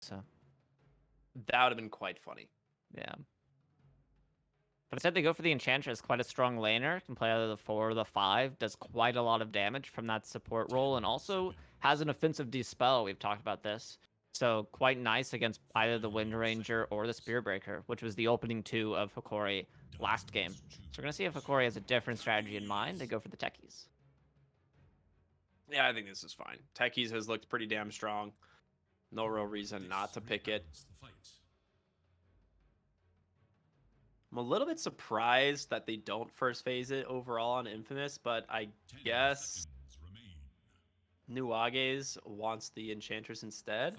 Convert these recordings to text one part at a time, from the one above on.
So That would have been quite funny. yeah. But instead they go for the Enchantress, quite a strong laner, can play either the 4 or the 5, does quite a lot of damage from that support role, and also has an offensive Dispel. We've talked about this. So quite nice against either the Wind Ranger or the Spear Breaker, which was the opening 2 of Hokori last game. So we're going to see if Hokori has a different strategy in mind. They go for the Techies. Yeah, I think this is fine. Techies has looked pretty damn strong. No real reason not to pick it. I'm a little bit surprised that they don't first phase it overall on Infamous, but I guess Nuages wants the Enchantress instead.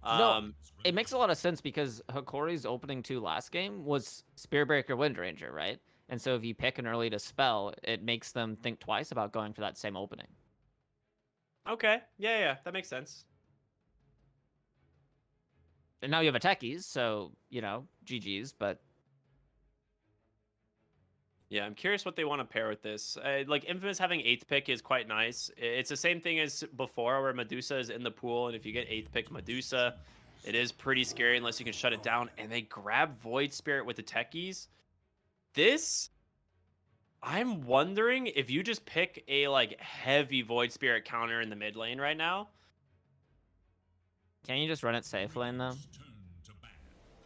No, it makes a lot of sense because Hokori's opening 2 last game was Spearbreaker Wind Ranger, right? And so if you pick an early Dispel, it makes them think twice about going for that same opening. Okay, yeah, that makes sense. And now you have a Techies, so, GG's, but... Yeah, I'm curious what they want to pair with this. Like, Infamous having 8th pick is quite nice. It's the same thing as before, where Medusa is in the pool, and if you get 8th pick Medusa, it is pretty scary unless you can shut it down. And they grab Void Spirit with the Techies. This, I'm wondering if you just pick a, like, heavy Void Spirit counter in the mid lane right now. Can you just run it safe lane, though?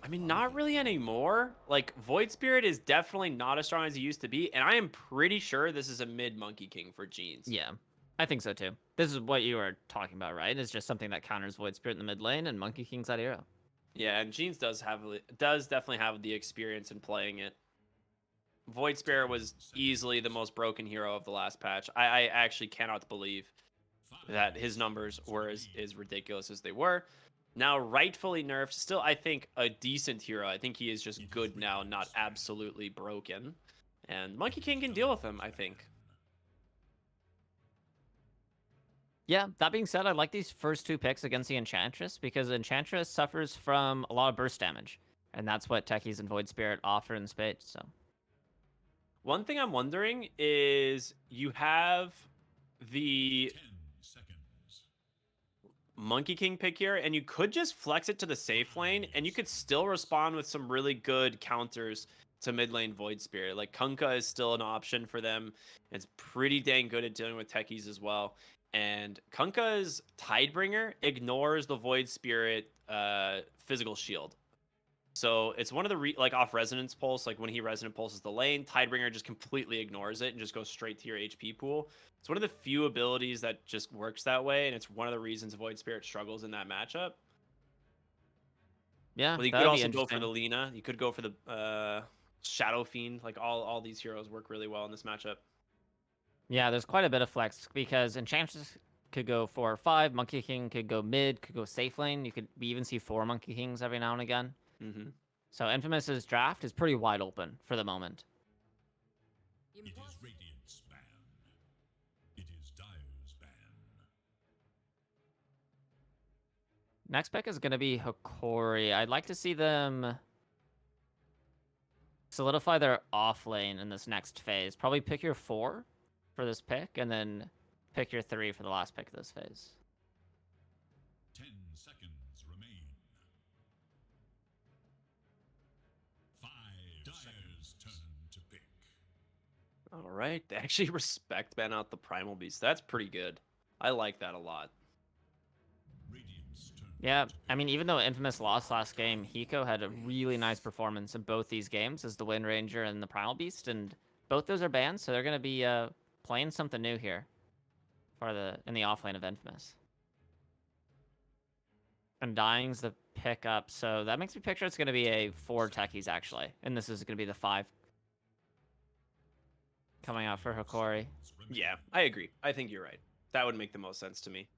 I mean, not really anymore. Like, Void Spirit is definitely not as strong as it used to be, and I am pretty sure this is a mid Monkey King for Jeans. Yeah, I think so, too. This is what you were talking about, right? It's just something that counters Void Spirit in the mid lane, and Monkey King's that hero. Yeah, and Jeans does definitely have the experience in playing it. Void Spirit was easily the most broken hero of the last patch. I actually cannot believe that his numbers were as ridiculous as they were. Now, rightfully nerfed, still, I think, a decent hero. I think he is just good now, not absolutely broken. And Monkey King can deal with him, I think. Yeah, that being said, I like these first 2 picks against the Enchantress because Enchantress suffers from a lot of burst damage. And that's what Techies and Void Spirit offer in spades, so... One thing I'm wondering is you have the Monkey King pick here, and you could just flex it to the safe lane, and you could still respond with some really good counters to mid lane Void Spirit. Like, Kunkka is still an option for them. It's pretty dang good at dealing with techies as well. And Kunkka's Tidebringer ignores the Void Spirit physical shield. So it's one of the like off Resonance Pulse, like when he Resonant Pulses the lane, Tidebringer just completely ignores it and just goes straight to your HP pool. It's one of the few abilities that just works that way, and it's one of the reasons Void Spirit struggles in that matchup. Yeah, Well, you that could would be also go for the interesting. Lina. You could go for the Shadow Fiend. Like all these heroes work really well in this matchup. Yeah, there's quite a bit of flex because Enchantress could go 4 or 5, Monkey King could go mid, could go safe lane. We even see 4 Monkey Kings every now and again. Mm-hmm. So Infamous's draft is pretty wide open for the moment. It is Radiant's ban. It is Dire's ban. Next pick is going to be Hokori. I'd like to see them solidify their off lane in this next phase. Probably pick your 4 for this pick, and then pick your 3 for the last pick of this phase. 10 seconds remain. 5 Dire's turn to pick. All right, they actually respect ban out the Primal Beast. That's pretty good. I like that a lot. Yeah, I mean, even though Infamous lost last game, Hiko had a really nice performance in both these games as the Wind Ranger and the Primal Beast, and both those are banned, so they're going to be playing something new here in the offlane of Infamous. Undying's the pickup, so that makes me picture it's going to be a 4 techies, actually, and this is going to be the 5 coming out for Hokori. Yeah, I agree. I think you're right. That would make the most sense to me.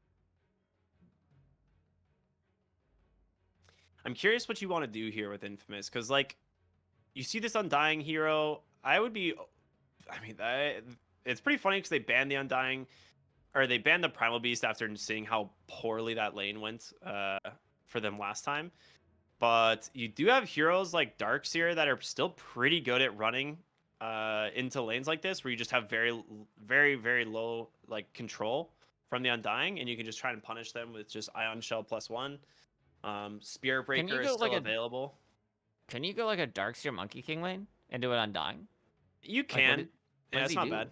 I'm curious what you want to do here with Infamous, because, like, you see this Undying hero, it's pretty funny because they banned the Undying, or they banned the Primal Beast after seeing how poorly that lane went for them last time. But you do have heroes like Darkseer that are still pretty good at running into lanes like this, where you just have very, very, very low like control from the Undying, and you can just try and punish them with just Ion Shell +1. Spirit Can you Breaker is go like still a available. Can you go like a Darkseer Monkey King lane and do it Undying? You Like can. what Yeah, does it's he not do? bad.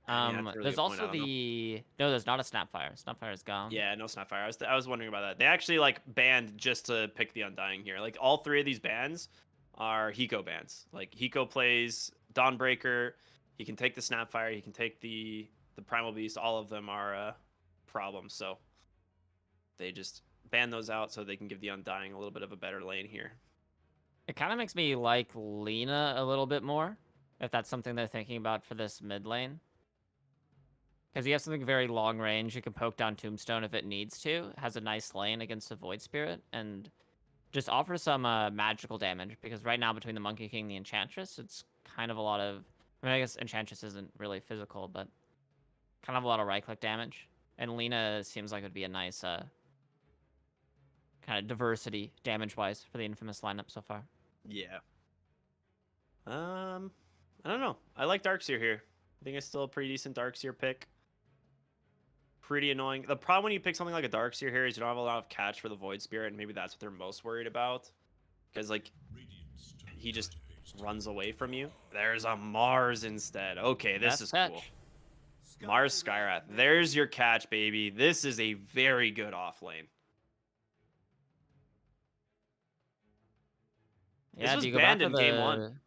Yeah, that's a really There's good point. I also don't know. no, there's not a Snapfire. Snapfire is gone. Yeah, no Snapfire. I was wondering about that. They actually like banned just to pick the Undying here. Like all three of these bans are Hiko bans. Like Hiko plays Dawnbreaker. He can take the Snapfire. He can take the Primal Beast. All of them are problems. So they just ban those out so they can give the Undying a little bit of a better lane here. It kind of makes me like Lina a little bit more, if that's something they're thinking about for this mid lane. Because he has something very long range. You can poke down Tombstone if it needs to. Has a nice lane against the Void Spirit. And just offer some magical damage. Because right now, between the Monkey King and the Enchantress, it's kind of a lot of... I mean, I guess Enchantress isn't really physical, but kind of a lot of right-click damage. And Lina seems like it would be a nice kind of diversity damage-wise for the Infamous lineup so far. Yeah. I don't know. I like Darkseer here. I think it's still a pretty decent Darkseer pick. Pretty annoying. The problem when you pick something like a Darkseer here is you don't have a lot of catch for the Void Spirit, and maybe that's what they're most worried about. Because, like, he just runs away from you. There's a Mars instead. Okay, this Best is catch. cool. Mars Skyrath. There's your catch, baby. This is a very good off lane. Yeah, This was do you go banned back for in game one.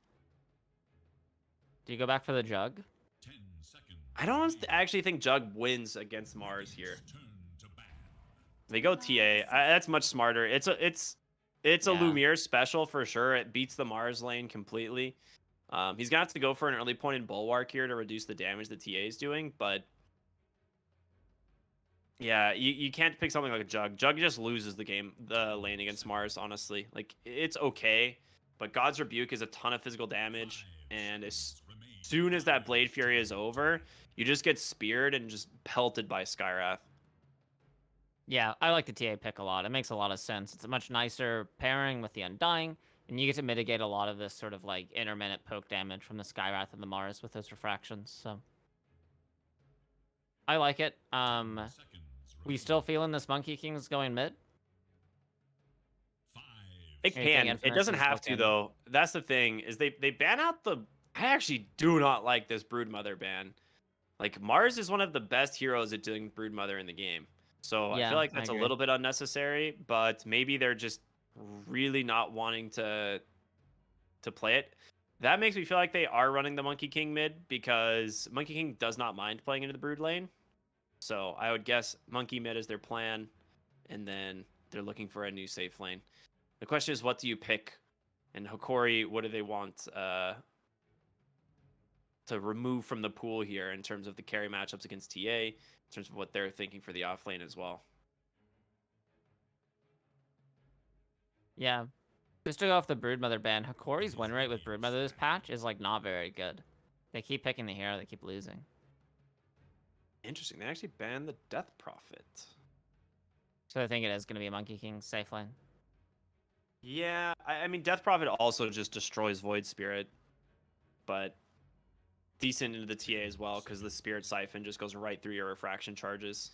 Do you go back for the Jug? 10 seconds. I don't actually think Jug wins against Mars here. They go TA. That's much smarter. It's a Yeah. Lumiere special for sure. It beats the Mars lane completely. He's gonna have to go for an early point in Bulwark here to reduce the damage the TA is doing, but yeah, you can't pick something like a Jug. Jug just loses the lane against Mars, honestly. Like, it's okay, but God's Rebuke is a ton of physical damage, and as soon as that Blade Fury is over, you just get speared and just pelted by Skyrath. Yeah, I like the TA pick a lot. It makes a lot of sense. It's a much nicer pairing with the Undying, and you get to mitigate a lot of this sort of like intermittent poke damage from the Skyrath and the Mars with those refractions. So I like it. We still feeling this Monkey King's going mid? It Anything can. It Infamous doesn't is have to looking- though. That's the thing is they ban out the. I actually do not like this Broodmother ban. Like Mars is one of the best heroes at doing Broodmother in the game. So I Yeah, feel like I that's a agree. little bit unnecessary, but maybe they're just really not wanting to play it. That makes me feel like they are running the Monkey King mid because Monkey King does not mind playing into the Brood lane. So I would guess Monkey mid is their plan, and then they're looking for a new safe lane. The question is, what do you pick? And Hokori, what do they want to remove from the pool here in terms of the carry matchups against TA, in terms of what they're thinking for the off lane as well? Yeah. Just to go off the Broodmother ban, Hokori's win rate with Broodmother this patch is like not very good. They keep picking the hero, they keep losing. Interesting. They actually banned the Death Prophet. So I think it is going to be a Monkey King safe lane. Yeah, I mean, Death Prophet also just destroys Void Spirit, but decent into the TA as well because the Spirit Siphon just goes right through your refraction charges.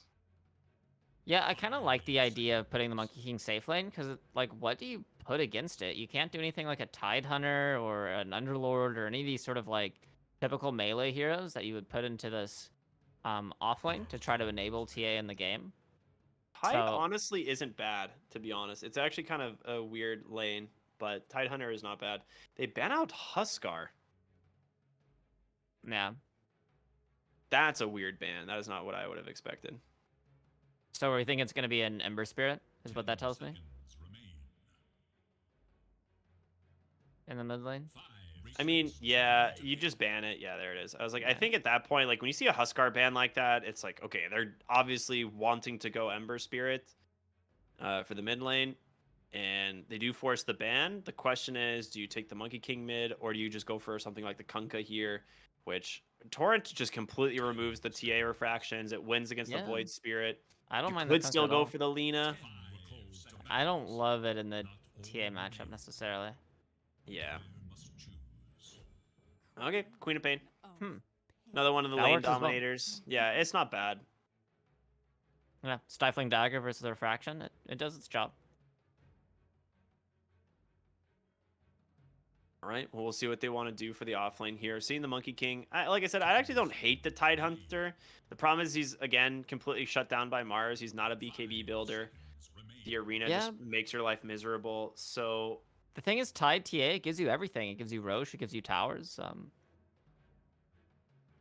Yeah, I kind of like the idea of putting the Monkey King safe lane because, like, what do you put against it? You can't do anything like a Tide Hunter or an Underlord or any of these sort of like typical melee heroes that you would put into this off lane to try to enable TA in the game. Tide So- honestly isn't bad, to be honest. It's actually kind of a weird lane, but Tide Hunter is not bad. They ban out Huskar. Yeah. That's a weird ban. That is not what I would have expected. So we think it's going to be an Ember Spirit, is what that tells me, in the mid lane. I mean, yeah, you just ban it. Yeah, there it is. I was like, I Yeah. think at that point, like when you see a Huskar ban like that, it's like, okay, they're obviously wanting to go Ember Spirit for the mid lane, and they do force the ban. The question is, do you take the Monkey King mid, or do you just go for something like the Kunkka here, which Torrent just completely removes the TA refractions. It wins against the Yeah. Void Spirit. I don't You mind could the Kunkka still at go all. for the Lina. I don't love it in the TA matchup necessarily. Yeah. Okay, Queen of Pain. Hmm. Another one of the That lane works as well. dominators. Yeah, it's not bad. Yeah, Stifling Dagger versus the Refraction, it does its job. All right, well, we'll see what they want to do for the offlane here. Seeing the Monkey King, like I said, I actually don't hate the Tide Hunter. The problem is he's, again, completely shut down by Mars. He's not a BKB builder. The arena Yeah, just makes your life miserable. So, the thing is, Tide TA, it gives you everything. It gives you Roche, it gives you towers.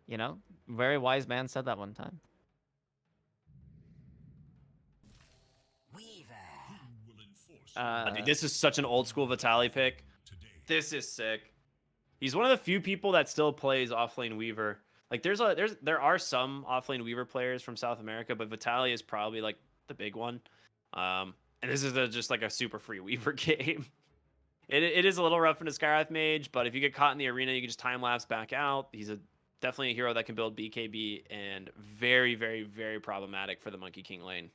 You know, very wise man said that one time. Who will enforce dude, this is such an old school Vitaly pick. today? This is sick. He's one of the few people that still plays offlane Weaver. Like there are some offlane Weaver players from South America, but Vitaly is probably like the big one. And this is just like a super free Weaver game. It is a little rough in a Skywrath Mage, but if you get caught in the arena, you can just time lapse back out. He's definitely a hero that can build BKB and very, very, very problematic for the Monkey King lane.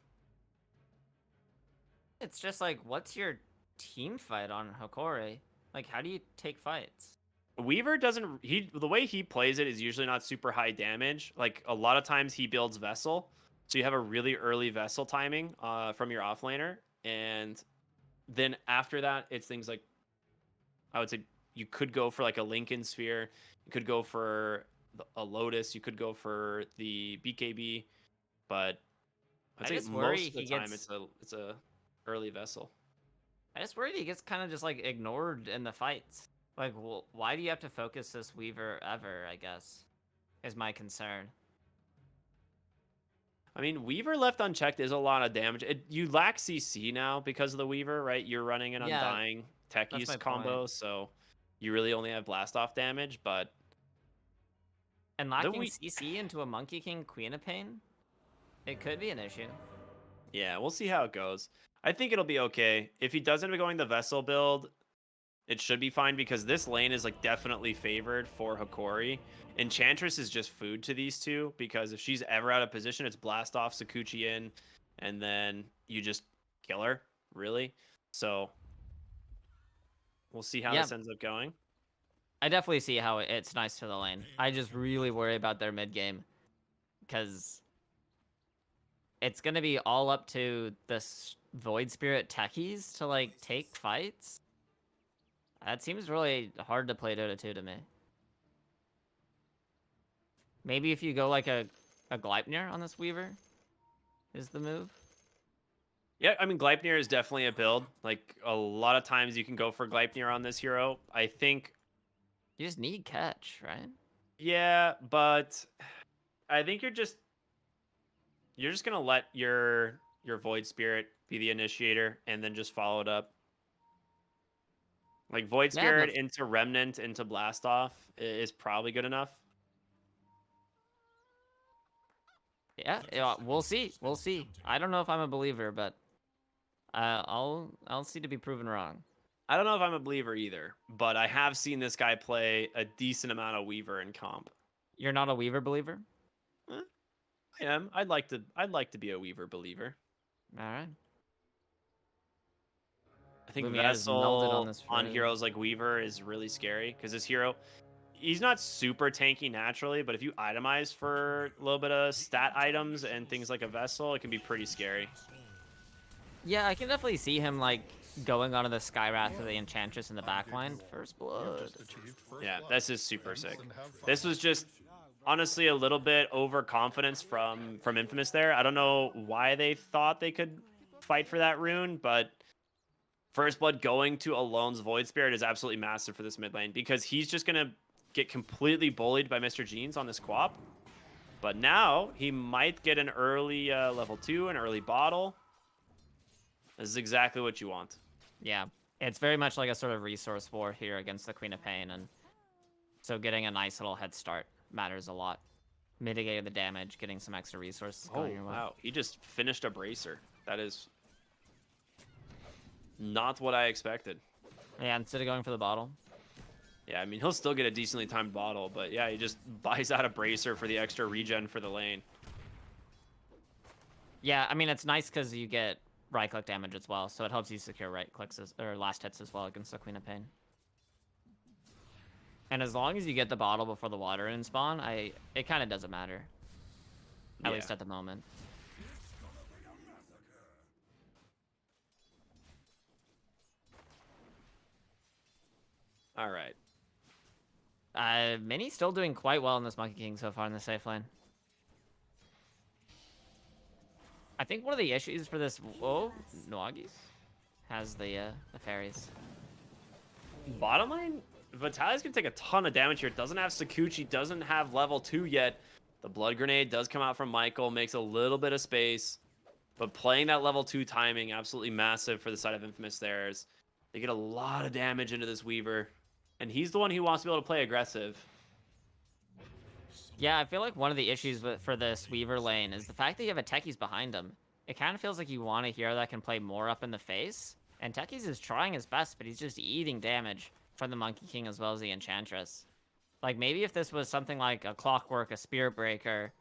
It's just like, what's your team fight on Hokori? Like, how do you take fights? Weaver doesn't the way he plays it is usually not super high damage. Like a lot of times he builds Vessel, so you have a really early Vessel timing from your offlaner, and then after that it's things like, I would say you could go for like a Lincoln Sphere, you could go for a Lotus, you could go for the BKB, but I'd I say just worry most of the he time gets. it's a early Vessel. I just worry he gets kind of just like ignored in the fights. Like, well, why do you have to focus this Weaver ever? I guess is my concern. I mean, Weaver left unchecked is a lot of damage. You lack CC now because of the Weaver, right? You're running an Yeah, Undying Tech that's Use my combo, point. so you really only have blast off damage. But And the lacking CC into a Monkey King Queen of Pain, it could be an issue. yeah, we'll see how it goes. I think it'll be okay. If he does end up going the Vessel build, it should be fine because this lane is like definitely favored for Hokori. Enchantress is just food to these two because if she's ever out of position, it's blast off Sakuchi in, and then you just kill her, really. So we'll see how Yeah, this ends up going. I definitely see how it's nice for the lane. I just really worry about their mid game because it's gonna be all up to this Void Spirit techies to like take fights. That seems really hard to play Dota 2 to me. Maybe if you go like a Gleipnir on this Weaver is the move. Yeah, I mean, Gleipnir is definitely a build. Like, a lot of times you can go for Gleipnir on this hero. I think, You just need catch, right? yeah, but I think you're just gonna let your Void Spirit be the initiator and then just follow it up. Like Void Yeah, no, Spirit into Remnant into Blast Off is probably good enough. yeah, we'll see. We'll see. I don't know if I'm a believer, but I'll see to be proven wrong. I don't know if I'm a believer either, but I have seen this guy play a decent amount of Weaver in comp. You're not a Weaver believer? Eh, I am. I'd like to be a Weaver believer. All right. I think Lumiere is melded on Vessel this on road. heroes like Weaver is really scary because this hero, he's not super tanky naturally, but if you itemize for a little bit of stat items and things like a Vessel, it can be pretty scary. Yeah, I can definitely see him like going onto the Skywrath or the Enchantress in the backline. First blood. Yeah, this is super sick. This was just honestly a little bit overconfidence from Infamous there. I don't know why they thought they could fight for that rune, but First Blood going to Alone's Void Spirit is absolutely massive for this mid lane because he's just going to get completely bullied by Mr. Jeans on this Quap. But now he might get an early level 2, an early bottle. This is exactly what you want. Yeah, it's very much like a sort of resource war here against the Queen of Pain, and so getting a nice little head start matters a lot. Mitigating the damage, getting some extra resources Oh, going your way. wow. He just finished a Bracer. That is not what I expected. Yeah, instead of going for the bottle. Yeah, I mean, he'll still get a decently timed bottle, but yeah, he just buys out a Bracer for the extra regen for the lane. Yeah, I mean, it's nice because you get right click damage as well, so it helps you secure right clicks or last hits as well against the Queen of Pain. And as long as you get the bottle before the water in spawn, it kind of doesn't matter. At least at the moment. All right. Mini's still doing quite well in this Monkey King so far in the safe lane. I think one of the issues for this... Whoa, Nwagis has the fairies. Bottom lane, Vitali's gonna take a ton of damage here. Doesn't have Sakuchi, doesn't have level 2 yet. The blood grenade does come out from Michael, makes a little bit of space. But playing that level 2 timing, absolutely massive for the side of Infamous there. They get a lot of damage into this Weaver. And he's the one who wants to be able to play aggressive. Yeah, I feel like one of the issues for this Weaver lane is the fact that you have a Techies behind him. It kind of feels like you want a hero that can play more up in the face. And Techies is trying his best, but he's just eating damage from the Monkey King as well as the Enchantress. Like, maybe if this was something like a Clockwork, a Spirit Breaker,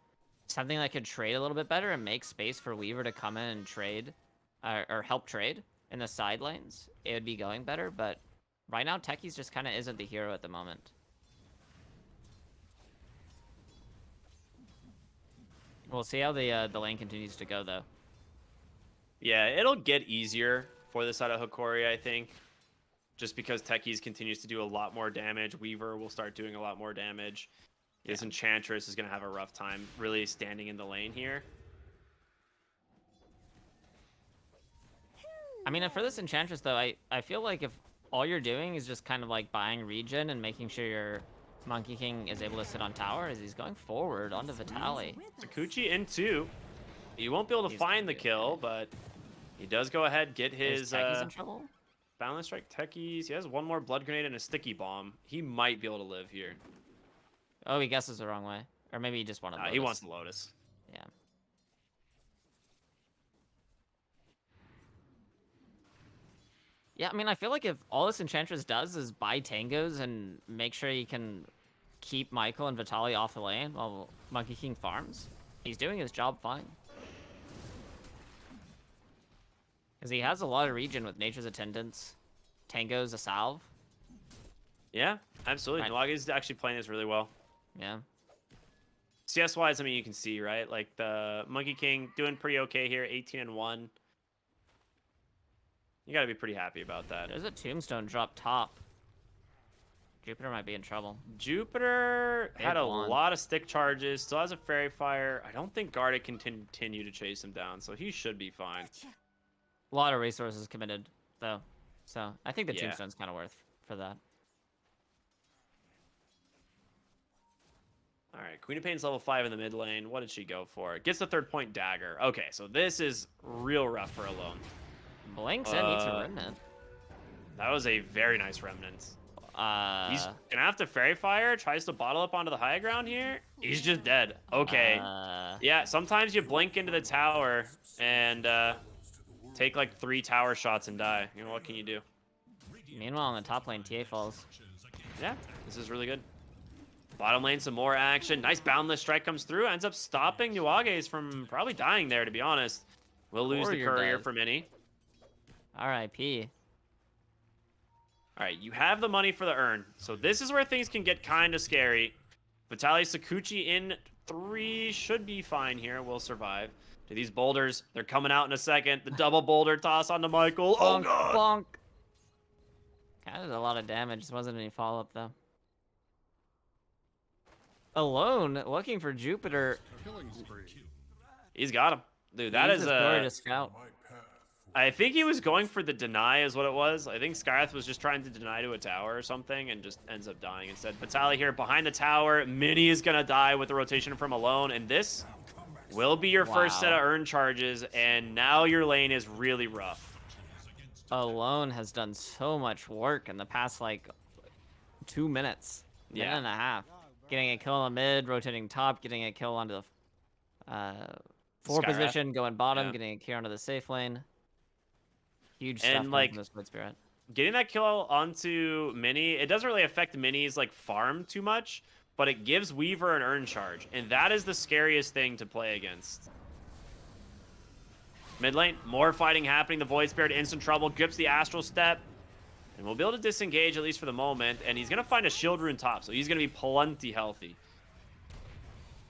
something that could trade a little bit better and make space for Weaver to come in and trade, or help trade in the side lanes, it would be going better. But right now, Techies just kind of isn't the hero at the moment. We'll see how the lane continues to go, though. Yeah, it'll get easier for the side of Hokori, I think. Just because Techies continues to do a lot more damage. Weaver will start doing a lot more damage. This Enchantress is going to have a rough time really standing in the lane here. I mean, for this Enchantress, though, I feel like if all you're doing is just kind of like buying regen and making sure your Monkey King is able to sit on tower, as he's going forward onto Vitali. Sakuchi in 2. He won't be able to find the kill, but he does go ahead, get his Techies in trouble? balance strike Techies. He has one more blood grenade and a sticky bomb. He might be able to live here. Oh, he guesses the wrong way. Or maybe he just wanted Lotus. He wants the Lotus. Yeah. Yeah, I mean, I feel like if all this Enchantress does is buy tangos and make sure he can keep Michael and Vitali off the lane while Monkey King farms, he's doing his job fine. Because he has a lot of regen with Nature's Attendants, tangos, a salve. Yeah, absolutely. Right. Nwagi is actually playing this really well. Yeah. CS-wise, I mean, you can see, right? Like, the Monkey King doing pretty okay here, 18-1. You gotta be pretty happy about that. There's a tombstone drop top. Jupiter might be in trouble. Jupiter had a won. lot of stick charges, still has a Fairy Fire. I don't think Garda can continue to chase him down, so he should be fine. A lot of resources committed, though. So, I think the Yeah. tombstone's kind of worth for that. All right, Queen of Pain's level 5 in the mid lane. What did she go for? Gets the 3rd point dagger. Okay, so this is real rough for Alone. Blinks in, needs a remnant. That was a very nice remnant. He's Uh, gonna have to Fairy Fire, tries to bottle up onto the high ground here. He's just dead. Okay. Yeah, sometimes you blink into the tower and take like 3 tower shots and die. You know, what can you do? Meanwhile, in the top lane, TA falls. Yeah, this is really good. Bottom lane, some more action. Nice boundless strike comes through. Ends up stopping Nuages from probably dying there, to be honest. We'll lose the courier for Mini. R.I.P. All right, you have the money for the urn. So this is where things can get kind of scary. Vitali Sakuchi in 3 should be fine here. We'll survive. To these boulders, they're coming out in a second. The double boulder toss onto Michael. Oh, Bonk, God. bonk. Kind of a lot of damage. This wasn't any follow-up, though. Alone, looking for Jupiter. He's got him. Dude, that Uses is Glory to scout. I think he was going for the deny is what it was. I think Skyrath was just trying to deny to a tower or something and just ends up dying instead. Vitali here behind the tower. Mini is going to die with the rotation from Alone. And this will be your first set of urn charges. And now your lane is really rough. Alone has done so much work in the past, like, 2 minutes. Minute and a half. Getting a kill on the mid, rotating top, getting a kill onto the 4 Skyrath. position, going bottom, Yeah. getting a kill onto the safe lane. Huge stuff And, like, from this Wood Spirit. Getting that kill onto Mini, it doesn't really affect Mini's like farm too much, but it gives Weaver an urn charge. And that is the scariest thing to play against. Mid lane, more fighting happening. The Void Spirit instant trouble, grips the Astral Step. And we'll be able to disengage, at least for the moment. And he's going to find a shield rune top, so he's going to be plenty healthy.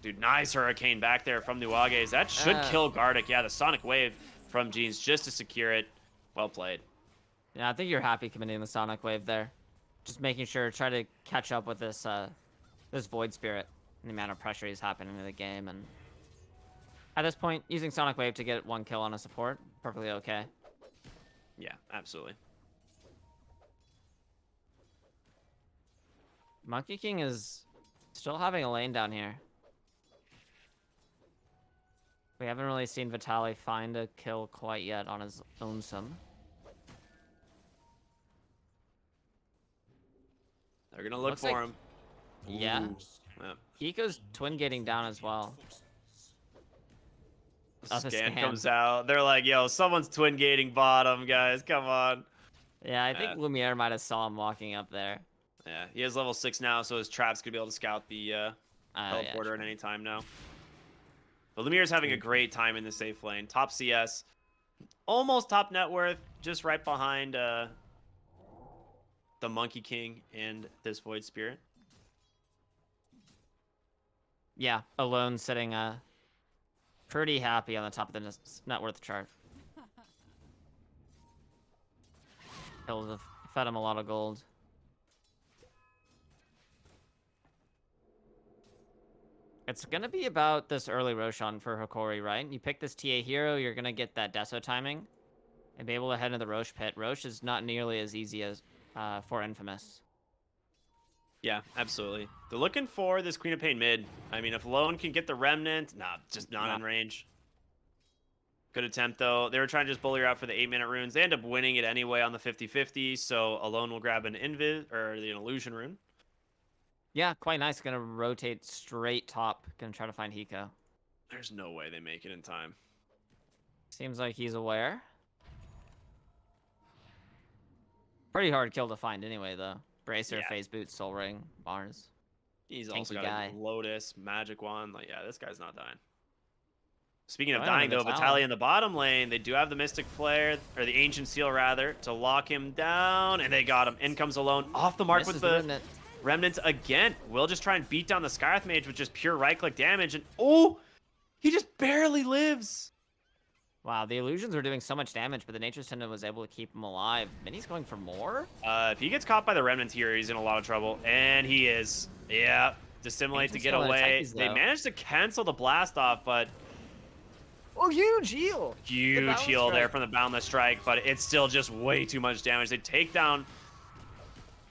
Dude, nice Hurricane back there from Nuages. That should kill Gardic. Yeah, the Sonic Wave from Jeans just to secure it. Well played. Yeah, I think you're happy committing the Sonic Wave there. Just making sure, try to catch up with this this Void Spirit and the amount of pressure he's happening in the game. And at this point, using Sonic Wave to get 1 kill on a support, perfectly okay. Yeah, absolutely. Monkey King is still having a lane down here. We haven't really seen Vitaly find a kill quite yet on his own some. They're gonna look Looks for like- him. Yeah. Ooh, yeah. Hiko's twin gating down as well. Oh, the Scan scan. comes out. They're like, yo, someone's twin gating bottom, guys. Come on. Yeah, I think Lumiere might have saw him walking up there. Yeah, he has level 6 now, so his trap's gonna be able to scout the Yeah, teleporter at any time now. But Lumiere's having a great time in the safe lane. Top CS. Almost top net worth. Just right behind the Monkey King and this Void Spirit. Yeah, alone sitting pretty happy on the top of the net worth chart. Kills have fed him a lot of gold. It's gonna be about this early Roshan for Hokori, right? You pick this TA hero, you're gonna get that Deso timing and be able to head into the Roche pit. Roche is not nearly as easy as for Infamous. Yeah, absolutely. They're looking for this Queen of Pain mid. I mean, if Lone can get the Remnant, nah, just not in range. Good attempt, though. They were trying to just bully her out for the 8-minute runes. They end up winning it anyway on the 50-50, so Alone will grab an Invis, or an Illusion rune. Yeah, quite nice. Gonna rotate straight top. Gonna try to find Hiko. There's no way they make it in time. Seems like he's aware. Pretty hard kill to find anyway, though. Bracer, Yeah. Phase Boot, Soul Ring, Mars. He's Tanky also got guy. a Lotus, Magic Wand. Like, yeah, this guy's not dying. Speaking of Oh, dying, though, Vitaly. Vitaly in the bottom lane, they do have the Mystic Flare, or the Ancient Seal, rather, to lock him down, and they got him. In comes Alone, off the mark Misses with the Remnant. Remnants again. Will just try and beat down the Skywrath Mage with just pure right-click damage, and oh, he just barely lives. Wow, the illusions were doing so much damage, but the Nature's Tendon was able to keep him alive. Minnie's going for more? If he gets caught by the Remnants here, he's in a lot of trouble, and he is. Yeah, dissimulate to get Ancient's still in away. techies, They though. managed to cancel the blast off, but Oh, huge heal! huge Boundless heal there Strike. from the Boundless Strike, but it's still just way too much damage. They take down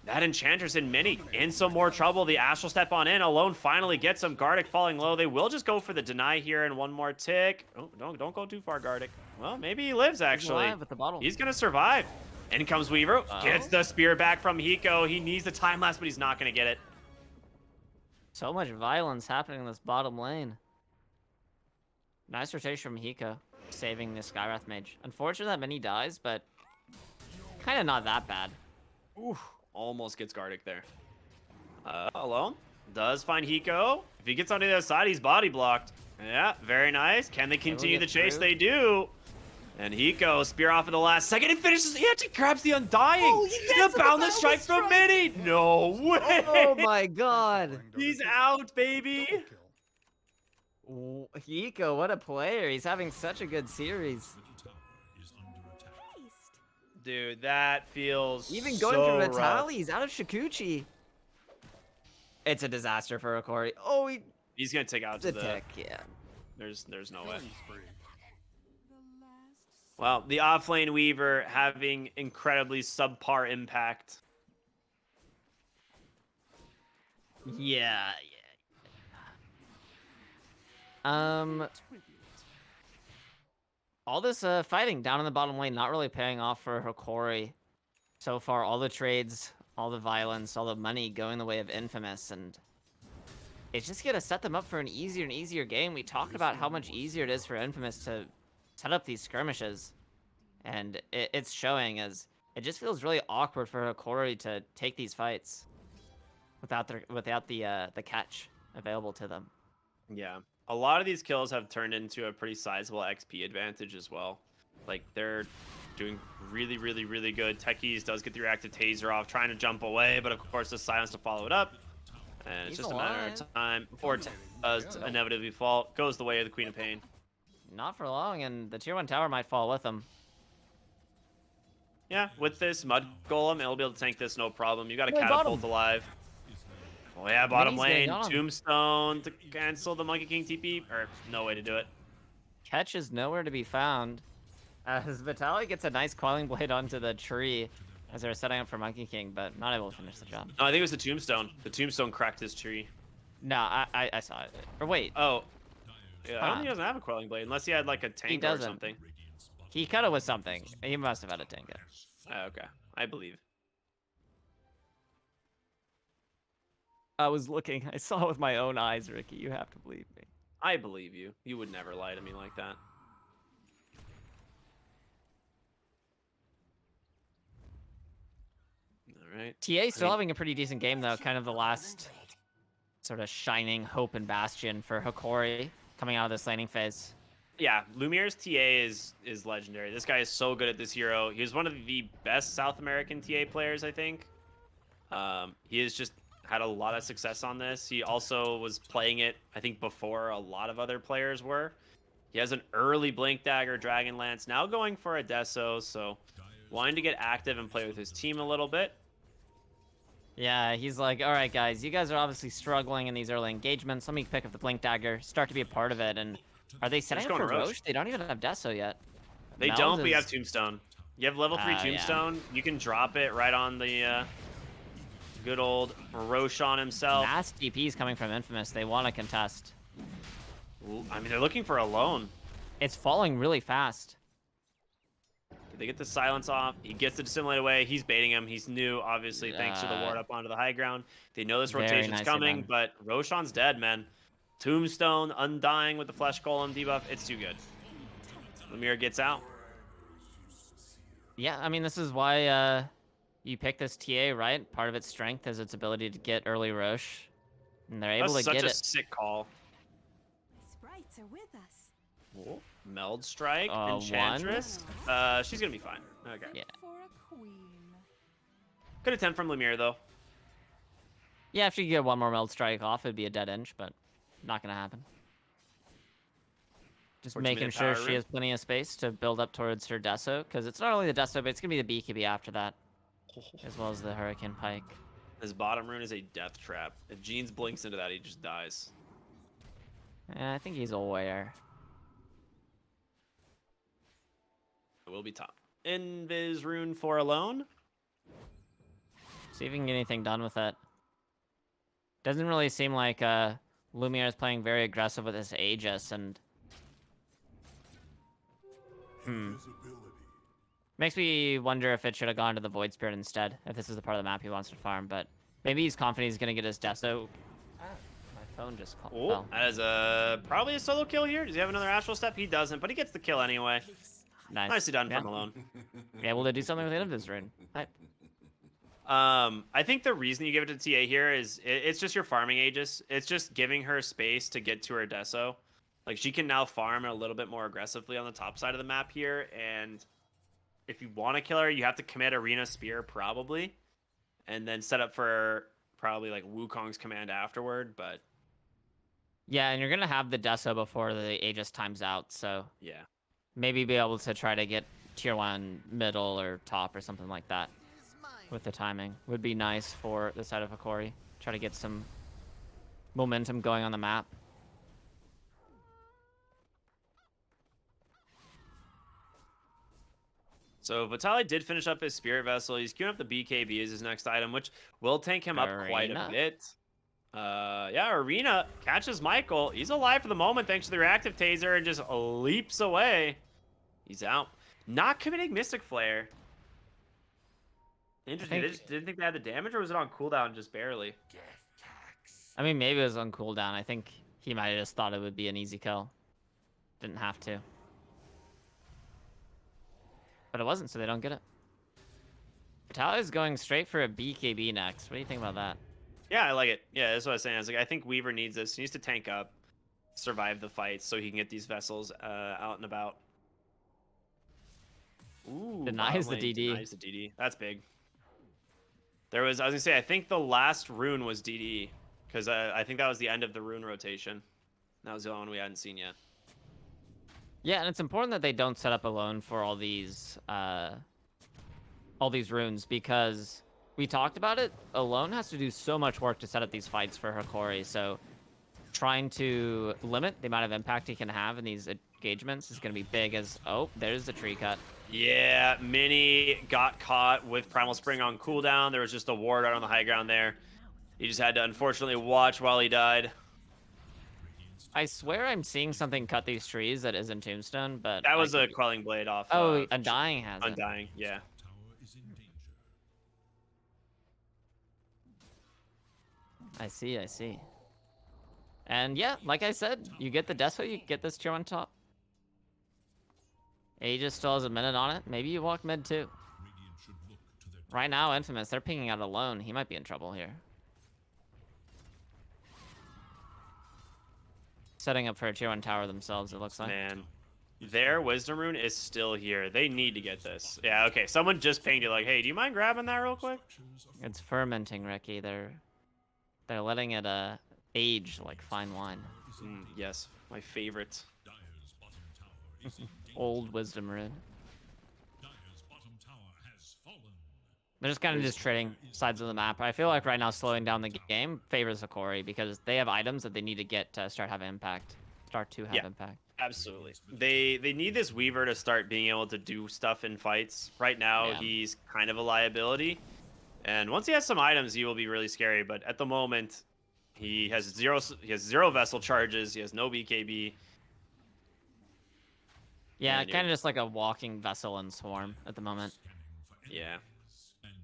that Enchantress and Mini in some more trouble. The Astral Step on in. Alone finally gets him. Gardic falling low. They will just go for the deny here and one more tick. Oh, don't go too far, Gardic. Well, maybe he lives, actually. alive with the bottle. He's going to survive. In comes Weaver. Gets the spear back from Hiko. He needs the time lapse, but he's not going to get it. So much violence happening in this bottom lane. Nice rotation from Hiko, saving the Skywrath Mage. Unfortunate that Minnie dies, but kind of not that bad. Ooh, almost gets Gardic there. Alone does find Hiko. If he gets on the other side, he's body blocked. Yeah, very nice. Can they continue the get chase? through. They do. And Hiko, spear off in the last second, and finishes. He actually grabs the Undying. Oh, he gets the the Boundless Strike from Mini. No way. Oh my god. He's out, baby. Hiko, what a player. He's having such a good series. Middle tower is under attack. Dude, that feels Even going so for rough. Vitaly, he's out of Shikuchi. It's a disaster for Hokori. Oh, He's gonna take out the to the. tech, yeah. There's no way. Well, the offlane Weaver having incredibly subpar impact. Yeah. All this fighting down in the bottom lane not really paying off for Hokori so far. All the trades, all the violence, all the money going the way of Infamous, and it's just gonna set them up for an easier and easier game. We talked about how much easier it is for Infamous to set up these skirmishes, and it's showing, as it just feels really awkward for Hokori to take these fights without the catch available to them. Yeah. A lot of these kills have turned into a pretty sizable XP advantage as well. Like, they're doing really, really, really good. Techies does get the reactive taser off, trying to jump away, but of course the silence to follow it up. And it's He's just a matter alive. of time before it does inevitably fall. Goes the way of the Queen of Pain. Not for long, and the tier 1 tower might fall with him. Yeah, with this Mud Golem, it'll be able to tank this no problem. You got a Oh, I got Catapult him. alive. Oh yeah, bottom Mini's getting lane. on. Tombstone to cancel the Monkey King TP. Or no way to do it. Catch is nowhere to be found. As Vitaly gets a nice Quelling Blade onto the tree as they're setting up for Monkey King, but not able to finish the job. No, I think it was the Tombstone. The Tombstone cracked his tree. No, I saw it. Or wait, Oh. Yeah, I don't Huh. think he doesn't have a Quelling Blade unless he had like a tank or doesn't. something. he cut it with something. He must have had a tank it. Oh, okay. I believe. I was looking. I saw it with my own eyes, Ricky. You have to believe me. I believe you. You would never lie to me like that. All right. TA still having a pretty decent game, though. Kind of the last sort of shining hope and bastion for Hokori coming out of this laning phase. Yeah, Lumiere's TA is legendary. This guy is so good at this hero. He was one of the best South American TA players, I think. He has just had a lot of success on this. He also was playing it, I think, before a lot of other players were. He has an early Blink Dagger, Dragon Lance, now going for a Deso, so wanting to get active and play with his team a little bit. Yeah, he's like, all right, guys, you guys are obviously struggling in these early engagements. Let me pick up the Blink Dagger, start to be a part of it. And are they setting up going for to Roche. Roche? They don't even have Deso yet. They Meld don't, but you is- have Tombstone. You have level 3 yeah. Tombstone. You can drop it right on the good old Roshan himself. Mass DPs coming from Infamous. They want to contest. Ooh, I mean, they're looking for a loan. It's falling really fast. They get the silence off. He gets the dissimulate away. He's baiting him. He's new, obviously, thanks to the ward up onto the high ground. They know this Very rotation's nicely coming, done. but Roshan's dead, man. Tombstone, Undying with the Flesh Golem debuff. It's too good. Lumiere gets out. Yeah, I mean, this is why you pick this TA, right? Part of its strength is its ability to get early Roche. And they're able That's to such get a it. sick call. Sprites are with us. Whoa. Meld Strike, One. Enchantress. She's gonna be fine. Okay. Yeah. For a queen. Good attempt from Lumiere, though. Yeah, if she could get one more Meld Strike off, it'd be a dead inch, but not going to happen. Just 14 making minute sure power she rune. has plenty of space to build up towards her Deso, because it's not only the Deso, but it's going to be the BKB after that, as well as the Hurricane Pike. His bottom rune is a death trap. If Jeans blinks into that, he just dies. And I think he's aware. It will be top. Invis rune for alone. See if we can get anything done with it. Doesn't really seem like Lumiere is playing very aggressive with his Aegis, and makes me wonder if it should have gone to the Void Spirit instead, if this is the part of the map he wants to farm, but maybe he's confident he's going to get his Deso. My phone just Oh, fell. that is probably a solo kill here. Does he have another Astral Step? He doesn't, but he gets the kill anyway. Nice. Nicely done Yeah. from Malone. Able to do something with the end of this rune. Right. I think the reason you give it to TA here is it's just your farming Aegis. It's just giving her space to get to her Deso. Like, she can now farm a little bit more aggressively on the top side of the map here, and if you want to kill her, you have to commit Arena Spear, probably, and then set up for probably, like, Wukong's command afterward, but... Yeah, and you're going to have the Deso before the Aegis times out, so yeah. maybe be able to try to get tier 1 middle or top or something like that with the timing. Would be nice for the side of Hokori. Try to get some momentum going on the map. So Vitaly did finish up his Spirit Vessel. He's queuing up the BKB as his next item, which will tank him up quite a Arena? bit. Yeah, Arena catches Michael. He's alive for the moment thanks to the reactive taser and just leaps away. He's out. Not committing Mystic Flare. Interesting. They just didn't think they had the damage, or was it on cooldown just barely? I mean, maybe it was on cooldown. I think he might have just thought it would be an easy kill. Didn't have to. But it wasn't, so they don't get it. Vitaly is going straight for a BKB next. What do you think about that? Yeah, I like it. Yeah, that's what I was saying. I was like, I think Weaver needs this. He needs to tank up, survive the fight, so he can get these vessels out and about. Ooh, Denies bottom the lane DD. Denies the DD. That's big. I was gonna say, I think the last rune was DD, because I think that was the end of the rune rotation. That was the only one we hadn't seen yet. Yeah, and it's important that they don't set up alone for all these all these runes because we talked about it. Alone has to do so much work to set up these fights for Hokori. So trying to limit the amount of impact he can have in these engagements is going to be big as, oh, there's the tree cut. Yeah, Mini got caught with Primal Spring on cooldown. There was just a ward out on the high ground there. He just had to unfortunately watch while he died. I swear I'm seeing something cut these trees that isn't Tombstone, but That was a Quelling Blade off. Oh, Undying has it. Undying, yeah. Tower is in danger. I see, I see. And yeah, like I said, you get the Deso, you get this tier 1 top. Aegis still has a minute on it. Maybe you walk mid too. Radiant should look to their Right now, Infamous, they're pinging out alone. He might be in trouble here. Setting up for a tier 1 tower themselves, it looks like. Man, their Wisdom Rune is still here. They need to get this. Yeah, okay. Someone just pinged you like, hey, do you mind grabbing that real quick? structures of It's fermenting, Ricky. They're letting it age like fine wine. Yes, my favorite. Dyer's bottom tower is in danger. Old wisdom rune. Dyer's bottom tower has fallen. They're just kind of just trading sides of the map. I feel like right now slowing down the game favors Hokori because they have items that they need to get to start have impact. Start to have Yeah. impact. Absolutely. They need this Weaver to start being able to do stuff in fights. Right now, Yeah. he's kind of a liability. And once he has some items, he will be really scary. But at the moment, he has zero vessel charges. He has no BKB. Yeah, And kind of just like a walking vessel and swarm at the moment. Yeah.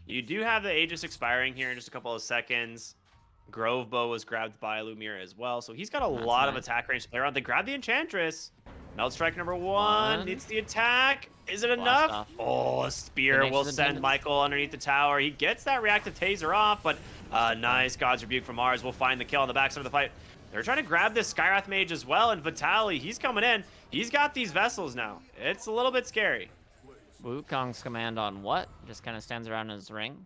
You do have the Aegis expiring here in just a couple of seconds. Grove Bow was grabbed by Lumira as well. So he's got a That's lot of nice. attack range to play around. They grab the Enchantress. Melt Strike number one. One. It's the attack. Is it Blast enough? off. Oh, a spear Finishes will the send damage. Michael underneath the tower. He gets that reactive taser off, but nice God's Rebuke from Mars will find the kill on the backside of the fight. They're trying to grab this Skywrath Mage as well, and Vitali, he's coming in. He's got these vessels now. It's a little bit scary. Wukong's command on what? Just kind of stands around in his ring.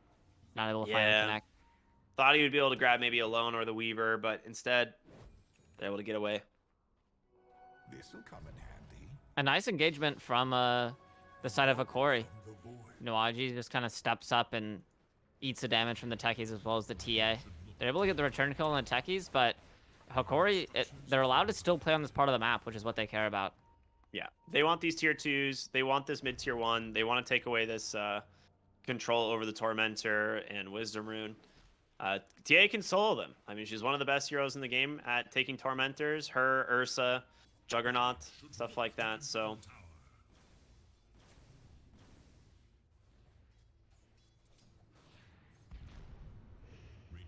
Not able to Yeah. finally connect. Thought he would be able to grab maybe Alone or the Weaver, but instead, they're able to get away. This'll come in handy. A nice engagement from the side of Hokori. The void. Noaji just kind of steps up and eats the damage from the techies as well as the TA. They're able to get the return kill on the techies, but Hokori, they're allowed to still play on this part of the map, which is what they care about. Yeah, they want these tier 2s. They want this mid tier 1. They want to take away this control over the Tormentor and Wisdom Rune. TA can solo them. I mean, she's one of the best heroes in the game at taking Tormentors. Her, Ursa, Juggernaut, stuff like that. So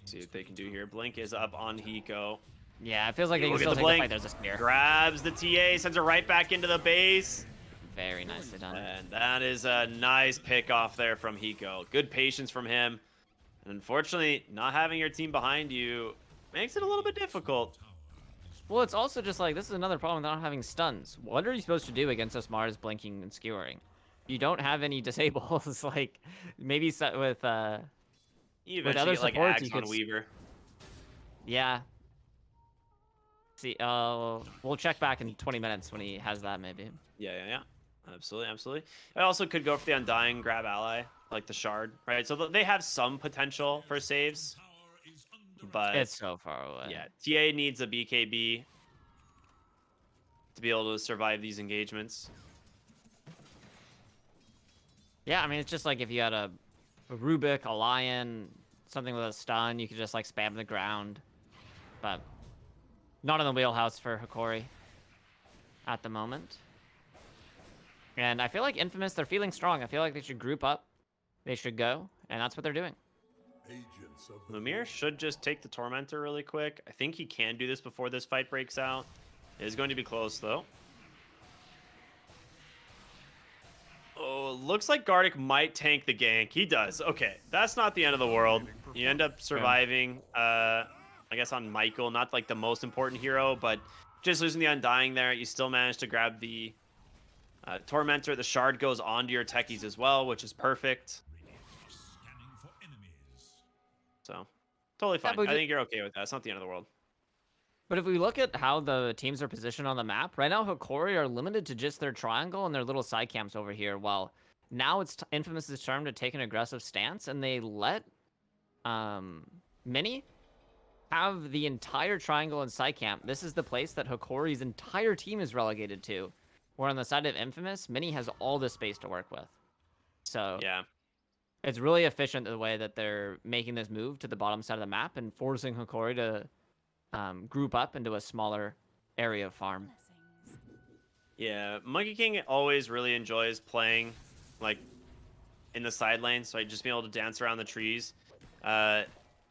see what they can do here. Blink is up on Hiko. Yeah, it feels like they can Look at still the take the blink. fight. There's a spear. Grabs the TA, sends her right back into the base. Very nicely done. And that is a nice pick off there from Hiko. Good patience from him. And unfortunately, not having your team behind you makes it a little bit difficult. Well, it's also just like, this is another problem with not having stuns. What are you supposed to do against this Mars blinking and skewering? You don't have any disables. Like, maybe with You With eventually other get like supports, Axe you could on Weaver. yeah. See, we'll check back in 20 minutes when he has that, maybe. Yeah. Absolutely, absolutely. I also could go for the Undying, grab ally, like the Shard, right? So they have some potential for saves, Tower is under but It's so far away. yeah, TA needs a BKB to be able to survive these engagements. Yeah, I mean, it's just like if you had a Rubik, a Lion, something with a stun, you could just like spam the ground. But not in the wheelhouse for Hokori at the moment. And I feel like Infamous, they're feeling strong. I feel like they should group up. They should go. And that's what they're doing. Agents of the Lumir should just take the Tormentor really quick. I think he can do this before this fight breaks out. It is going to be close, though. Oh, looks like Gardic might tank the gank. He does. Okay, that's not the end of the world. You end up surviving, I guess, on Michael. Not like the most important hero, but just losing the Undying there. You still manage to grab the Tormentor. The Shard goes onto your techies as well, which is perfect. scanning for enemies. So, totally fine. but I think you're okay with that. It's not the end of the world. But if we look at how the teams are positioned on the map, right now Hokori are limited to just their triangle and their little side camps over here, while now it's Infamous's turn to take an aggressive stance, and they let Mini have the entire triangle in side camp. This is the place that Hokori's entire team is relegated to. Where on the side of Infamous, Mini has all the space to work with. So Yeah. it's really efficient the way that they're making this move to the bottom side of the map and forcing Hokori to group up into a smaller area of farm. Yeah, Monkey King always really enjoys playing, like, in the side lane, so I just be able to dance around the trees. I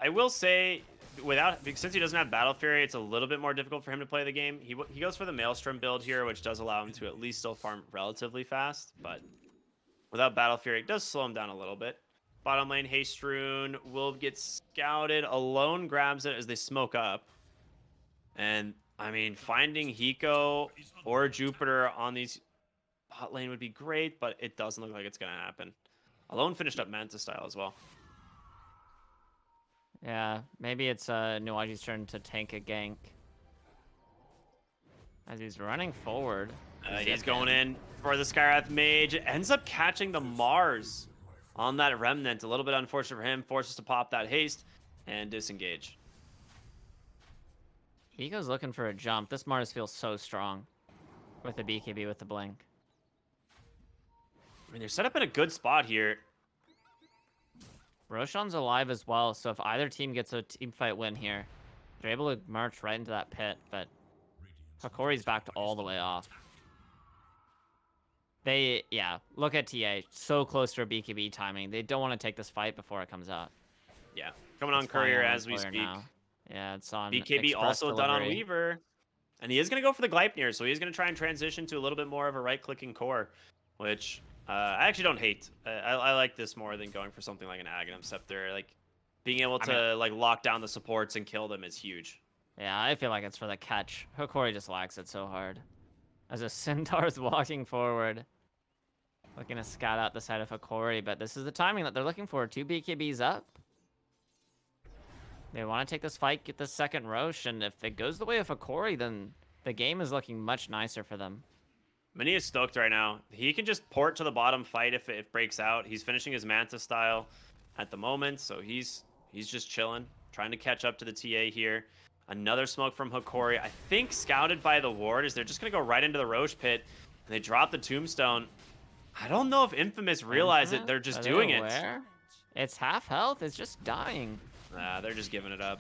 will say, since he doesn't have Battle Fury, it's a little bit more difficult for him to play the game. He goes for the Maelstrom build here, which does allow him to at least still farm relatively fast, but without Battle Fury, it does slow him down a little bit. Bottom lane, Haste Rune will get scouted. Alone grabs it as they smoke up. And, I mean, finding Hiko or Jupiter on these bot lane would be great, but it doesn't look like it's going to happen. Alone finished up Manta style as well. Yeah, maybe it's Nuaji's turn to tank a gank. As he's running forward. He's going in for the Skywrath Mage. Ends up catching the Mars on that Remnant. A little bit unfortunate for him. Forces to pop that haste and disengage. Hiko's looking for a jump. This Mars feels so strong with the BKB with the blink. I mean, they're set up in a good spot here. Roshan's alive as well, so if either team gets a team fight win here, they're able to march right into that pit, but Hokori's backed all the way off. Yeah, look at TA. So close to a BKB timing. They don't want to take this fight before it comes out. Yeah, coming on It's flying Courier on as we Courier speak. now. Yeah, it's on BKB Express also done on delivery. Weaver. And he is going to go for the Gleipnir, so he's going to try and transition to a little bit more of a right-clicking core, which I actually don't hate. I like this more than going for something like an Aghanim Scepter. Like, being able to like lock down the supports and kill them is huge. Yeah, I feel like it's for the catch. Hokori just lacks it so hard. As a Centaur's walking forward. Looking to scout out the side of Hokori, but this is the timing that they're looking for. 2 BKBs up. They want to take this fight, get the second Roche, and if it goes the way of Hokori, then the game is looking much nicer for them. Mini is stoked right now. He can just port to the bottom fight if it breaks out. He's finishing his Manta style at the moment, so he's just chilling, trying to catch up to the TA here. Another smoke from Hokori. I think scouted by the ward is they're just going to go right into the Roche pit, and they drop the tombstone. I don't know if Infamous realize it. They're just doing it. It's half health. It's just dying. Nah, they're just giving it up.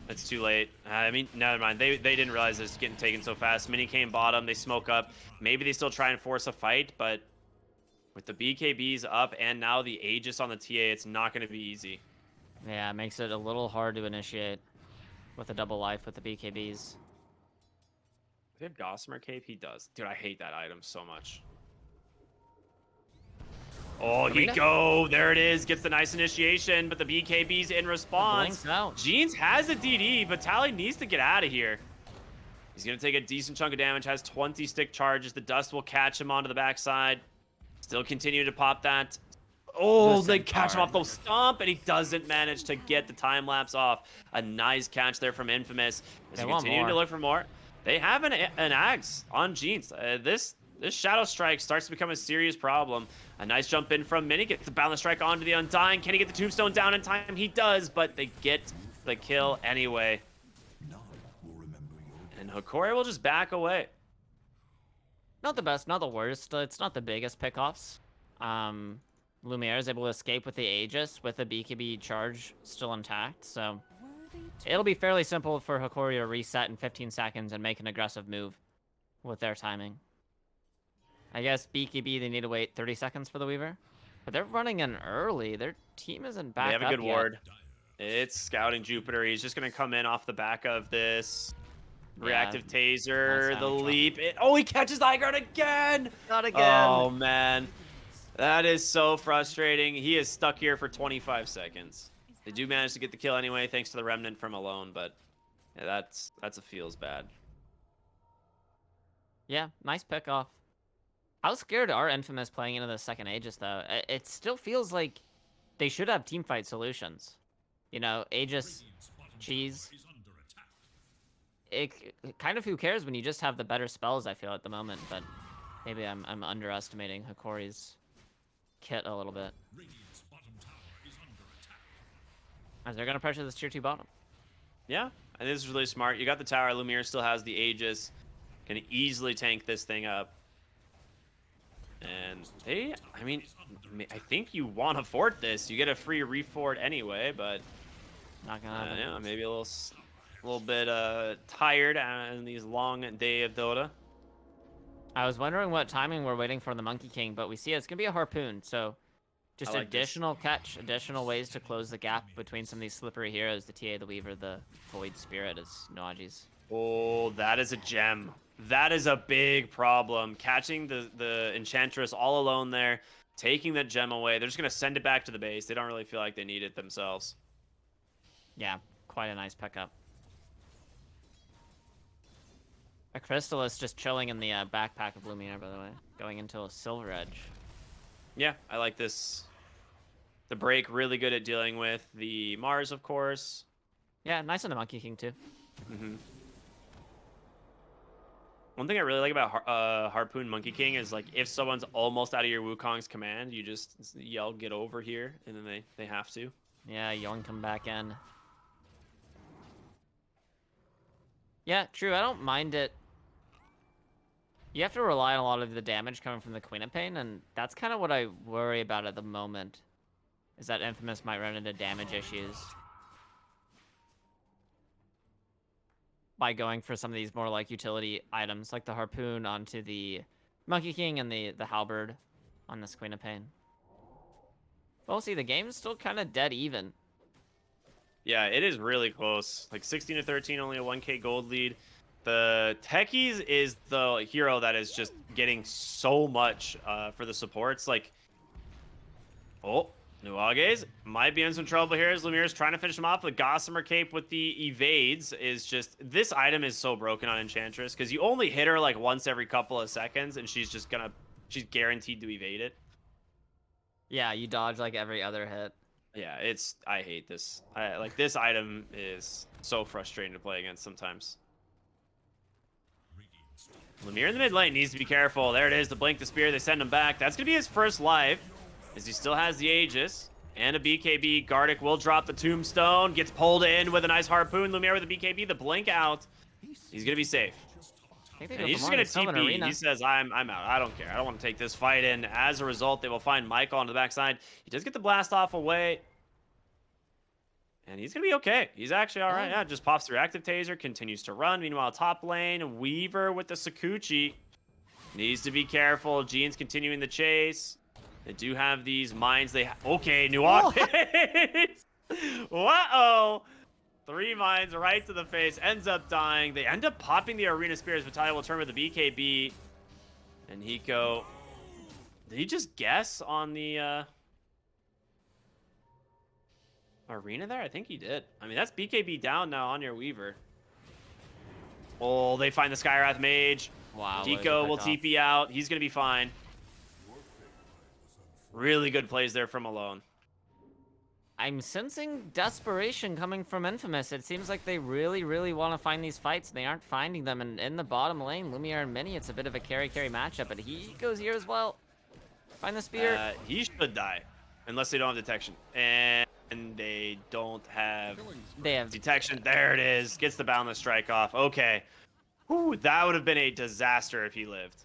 It's too late. I mean, never mind. They didn't realize it's getting taken so fast. Mini came bottom. They smoke up. Maybe they still try and force a fight, but with the BKBs up and now the Aegis on the TA, it's not going to be easy. Yeah, it makes it a little hard to initiate with a double life with the BKBs. They have Gossamer Cape? He does. Dude, I hate that item so much. Oh, Hiko, there it is. Gets the nice initiation, but the BKB's in response. Jeans has a DD. Vitaly needs to get out of here. He's going to take a decent chunk of damage, has 20 stick charges. The dust will catch him onto the backside. Still continue to pop that. Oh, they catch him off the stomp, and he doesn't manage to get the time lapse off. A nice catch there from Infamous. As he continues to look for more. They have an Ags on Jeans. This Shadow Strike starts to become a serious problem. A nice jump in from Mini. Gets the Balance Strike onto the Undying. Can he get the Tombstone down in time? He does, but they get the kill anyway. And Hokori will just back away. Not the best, not the worst. It's not the biggest pickoffs. Lumiere is able to escape with the Aegis with the BKB charge still intact, so it'll be fairly simple for Hokori to reset in 15 seconds and make an aggressive move with their timing. I guess BKB, they need to wait 30 seconds for the Weaver. But they're running in early. Their team isn't back up yet. They have a good ward. It's scouting Jupiter. He's just going to come in off the back of this reactive taser, the leap. Oh, he catches the high ground again! Not again. Oh, man. That is so frustrating. He is stuck here for 25 seconds. They do manage to get the kill anyway, thanks to the Remnant from Alone, but yeah, that's a feels bad. Yeah, nice pick off. I was scared of our Infamous playing into the second Aegis, though. It still feels like they should have teamfight solutions. You know, Aegis, Cheese. It kind of who cares when you just have the better spells, I feel, at the moment. But maybe I'm underestimating Hokori's kit a little bit. Radiant's bottom tower is under attack. As they're going to pressure this tier 2 bottom. Yeah, I think this is really smart. You got the tower. Lumiere still has the Aegis. Can easily tank this thing up. And they, I mean, I think you want to fort this. You get a free refort anyway, but Not going to happen. yeah, maybe a little bit tired in these long day of Dota. I was wondering what timing we're waiting for the Monkey King, but we see it's going to be a Harpoon, so just I like this. additional catch, additional ways to close the gap between some of these slippery heroes, the TA, the Weaver, the Void Spirit as Nagi's. Oh, that is a gem. That is a big problem. Catching the Enchantress all alone there, taking that gem away. They're just going to send it back to the base. They don't really feel like they need it themselves. Yeah, quite a nice pickup. A Crystallis just chilling in the backpack of Lumiere, by the way. Going into a Silver Edge. Yeah, I like this. The break, really good at dealing with the Mars, of course. Yeah, nice on the Monkey King, too. Mm-hmm. One thing I really like about Harpoon Monkey King is, like, if someone's almost out of your Wukong's command, you just yell, get over here, and then they have to. Yeah, Young come back in. Yeah, true. I don't mind it. You have to rely on a lot of the damage coming from the Queen of Pain, and that's kind of what I worry about at the moment, is that Infamous might run into damage issues by going for some of these more like utility items, like the Harpoon onto the Monkey King and the Halberd on this Queen of Pain. Well, see, the game's still kind of dead even. Yeah, it is really close. Like 16 to 13, only a 1k gold lead. The Techies is the hero that is just getting so much for the supports. Like, oh, Nuages might be in some trouble here as Lumire's trying to finish him off. The Gossamer Cape with the evades is just... This item is so broken on Enchantress because you only hit her like once every couple of seconds and she's just gonna... She's guaranteed to evade it. Yeah, you dodge like every other hit. Yeah, it's... I hate this. Like, this item is so frustrating to play against sometimes. Radiant's top Lumiere in the mid lane needs to be careful. There it is, the Blink the Spear. They send him back. That's going to be his first life, as he still has the Aegis and a BKB. Gardic will drop the Tombstone. Gets pulled in with a nice Harpoon. Lumiere with the BKB. The Blink out. He's going to be safe. I think they And go he's for just more going to Sylvan TP. Arena. He says, I'm out. I don't care. I don't want to take this fight in. As a result, they will find Michael on the backside. He does get the blast off away. And he's going to be okay. He's actually all right. Yeah, just pops through active taser, continues to run. Meanwhile, top lane, Weaver with the Sakuchi. Needs to be careful. Jean's continuing the chase. They do have these mines. Okay, Nuages. Uh-oh. 3 mines right to the face. Ends up dying. They end up popping the Arena Spears. Vitalia will turn with the BKB. And Hiko... Did he just guess on the... Arena there? I think he did. I mean, that's BKB down now on your Weaver. Oh, they find the Skywrath Mage. Wow. Hiko will TP out. He's going to be fine. Really good plays there from Alone. I'm sensing desperation coming from Infamous. It seems like they really, really want to find these fights, and they aren't finding them. And in the bottom lane, Lumiere and Mini, it's a bit of a carry-carry matchup, but he goes here as well. Find the spear. He should die, unless they don't have detection. And they don't have They have detection. There it is. Gets the Boundless Strike off. Okay. Whew, that would have been a disaster if he lived.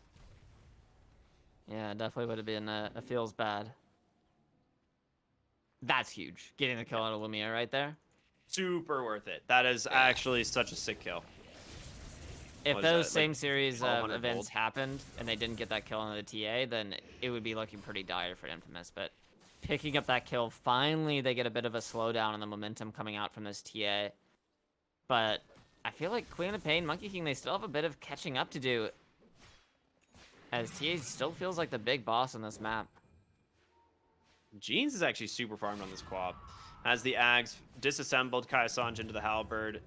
Yeah, definitely would have been a feels bad. That's huge. Getting the kill on Lumiere right there. Super worth it. That is actually such a sick kill. If What is those that, same like series of 1200 events gold? happened and they didn't get that kill on the TA, then it would be looking pretty dire for Infamous. But picking up that kill, finally they get a bit of a slowdown in the momentum coming out from this TA. But I feel like Queen of Pain, Monkey King, they still have a bit of catching up to do, as TA still feels like the big boss on this map. Jeans is actually super farmed on this quad. As the Ags disassembled Kaisanj into the Halberd.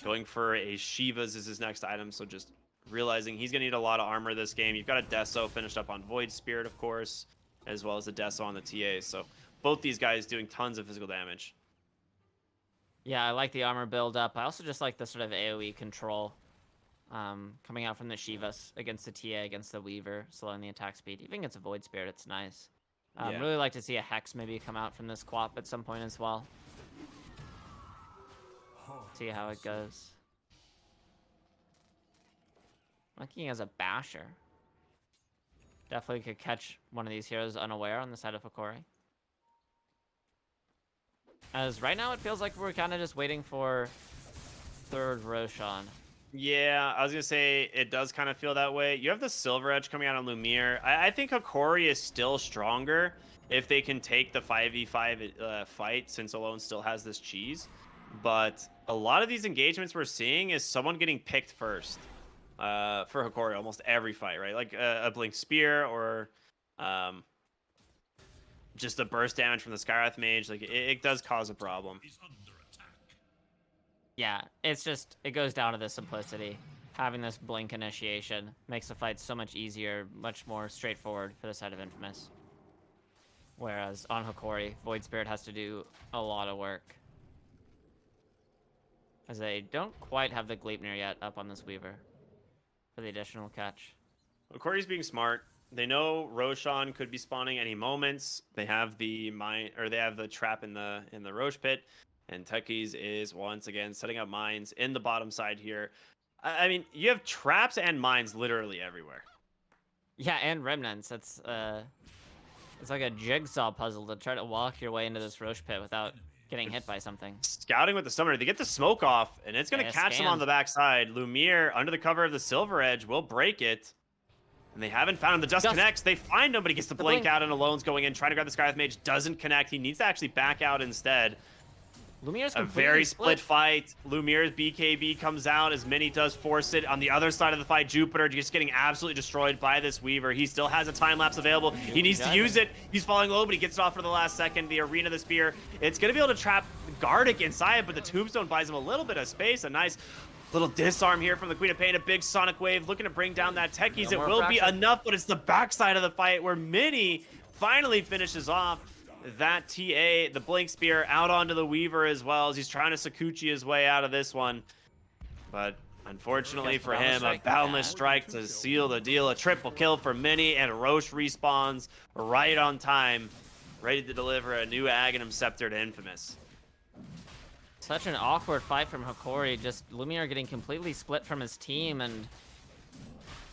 Going for a Shiva's is his next item, so just realizing he's going to need a lot of armor this game. You've got a Deso finished up on Void Spirit, of course, as well as the Deso on the TA. So both these guys doing tons of physical damage. Yeah, I like the armor build up. I also just like the sort of AoE control coming out from the Shivas against the TA, against the Weaver, slowing the attack speed. Even against a Void Spirit, it's nice. Yeah. Really like to see a Hex maybe come out from this Quap at some point as well. See how it goes. Monkey King has a Basher. Definitely could catch one of these heroes unaware on the side of Hokori. As right now, it feels like we're kind of just waiting for third Roshan. Yeah, I was gonna say it does kind of feel that way. You have the Silver Edge coming out on Lumiere. I think Hokori is still stronger if they can take the 5v5 fight, since Alone still has this cheese. But a lot of these engagements we're seeing is someone getting picked first for Hokori almost every fight, right? Like a Blink Spear or just the burst damage from the Skywrath Mage. Like it does cause a problem. Is under attack. Yeah, it's just, it goes down to the simplicity. Having this blink initiation makes the fight so much easier, much more straightforward for the side of Infamous. Whereas on Hokori, Void Spirit has to do a lot of work. As they don't quite have the Gleipnir yet up on this Weaver for the additional catch. Hokori's being smart. They know Roshan could be spawning any moments. They have the mine, or they have the trap in the Roche pit, and Techies is once again setting up mines in the bottom side here. I mean, you have traps and mines literally everywhere. Yeah, and remnants. It's like a jigsaw puzzle to try to walk your way into this Roche pit without getting hit by something. Scouting with the summoner, they get the smoke off, and it's gonna Yeah, catch them scam. on the backside. Lumiere, under the cover of the Silver Edge, will break it. And they haven't found him. The dust connects. They find him, but he gets the blink out, and Alone's going in, trying to grab the Skywrath Mage. Doesn't connect. He needs to actually back out instead. Lumiere's A completely very split fight. Lumiere's BKB comes out as Mini does force it. On the other side of the fight, Jupiter just getting absolutely destroyed by this Weaver. He still has a time lapse available. He needs to use it. He's falling low, but he gets it off for the last second. The Arena, the Spear. It's going to be able to trap Gardic inside, but the Tombstone buys him a little bit of space. A nice little disarm here from the Queen of Pain. A big Sonic Wave looking to bring down that Techies. No It more will be fracture. enough, but it's the backside of the fight where Mini finally finishes off that TA, the Blink Spear, out onto the Weaver as well, as he's trying to Sakuchi his way out of this one. But unfortunately for him, a Boundless Strike to seal the deal. A triple kill for Mini, and Roche respawns right on time, ready to deliver a new Aghanim Scepter to Infamous. Such an awkward fight from Hokori. Just Lumiere getting completely split from his team and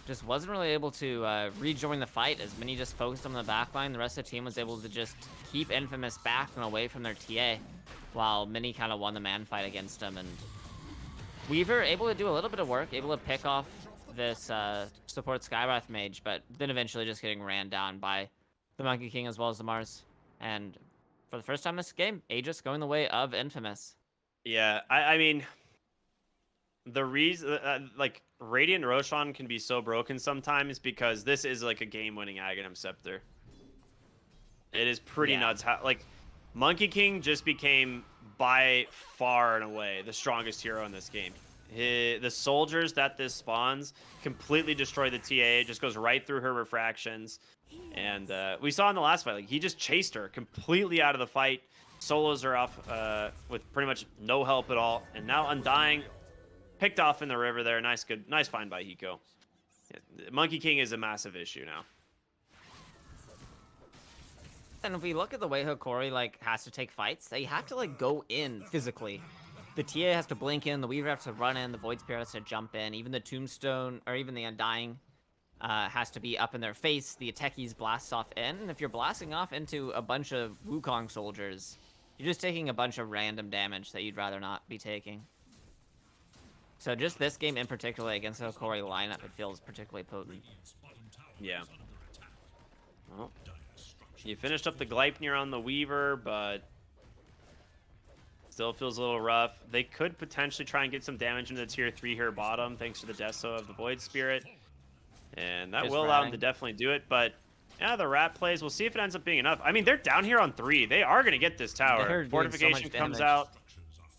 just wasn't really able to rejoin the fight as Mini just focused on the backline. The rest of the team was able to just keep Infamous back and away from their TA while Mini kind of won the man fight against him. And Weaver able to do a little bit of work, able to pick off this support Skywrath Mage, but then eventually just getting ran down by the Monkey King as well as the Mars. And for the first time this game, Aegis going the way of Infamous. Yeah, I mean, the reason, like, Radiant Roshan can be so broken sometimes because this is like a game-winning Aghanim Scepter. It is pretty nuts how, like, Monkey King just became by far and away the strongest hero in this game. The soldiers that this spawns completely destroy the TA. It just goes right through her refractions. And we saw in the last fight, like, he just chased her completely out of the fight. Solos are off with pretty much no help at all. And now Undying picked off in the river there. Nice find by Hiko. Yeah, Monkey King is a massive issue now. And if we look at the way Hokori like has to take fights, they have to like go in physically. The TA has to blink in, the Weaver has to run in, the Void Spirit has to jump in, even the Tombstone or even the Undying has to be up in their face. The Techies blasts off in, and if you're blasting off into a bunch of Wukong soldiers, you're just taking a bunch of random damage that you'd rather not be taking. So just this game in particular against the Hokori lineup, it feels particularly potent. Yeah. Well, you finished up the Gleipnir on the Weaver, but still feels a little rough. They could potentially try and get some damage into the tier 3 here bottom, thanks to the Deso of the Void Spirit. And that Just will allow them ratting. to definitely do it, but yeah, the rat plays. We'll see if it ends up being enough. I mean, they're down here on 3. They are going to get this They're tower. doing so Fortification much comes damage. out.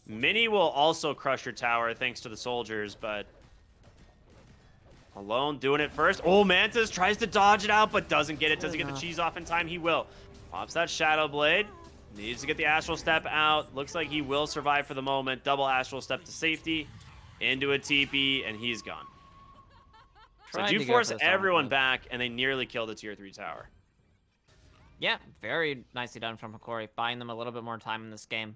Mini will also crush your tower thanks to the soldiers, but Alone doing it first. Oh, Mantis tries to dodge it out, but doesn't get it. Doesn't get the cheese off in time. He will. Pops that Shadow Blade. Needs to get the Astral Step out. Looks like he will survive for the moment. Double Astral Step to safety. Into a TP, and he's gone. So Tried do to go force for the Sonic everyone Wave. back, and they nearly killed the tier 3 tower. Yeah, very nicely done from Hokori, buying them a little bit more time in this game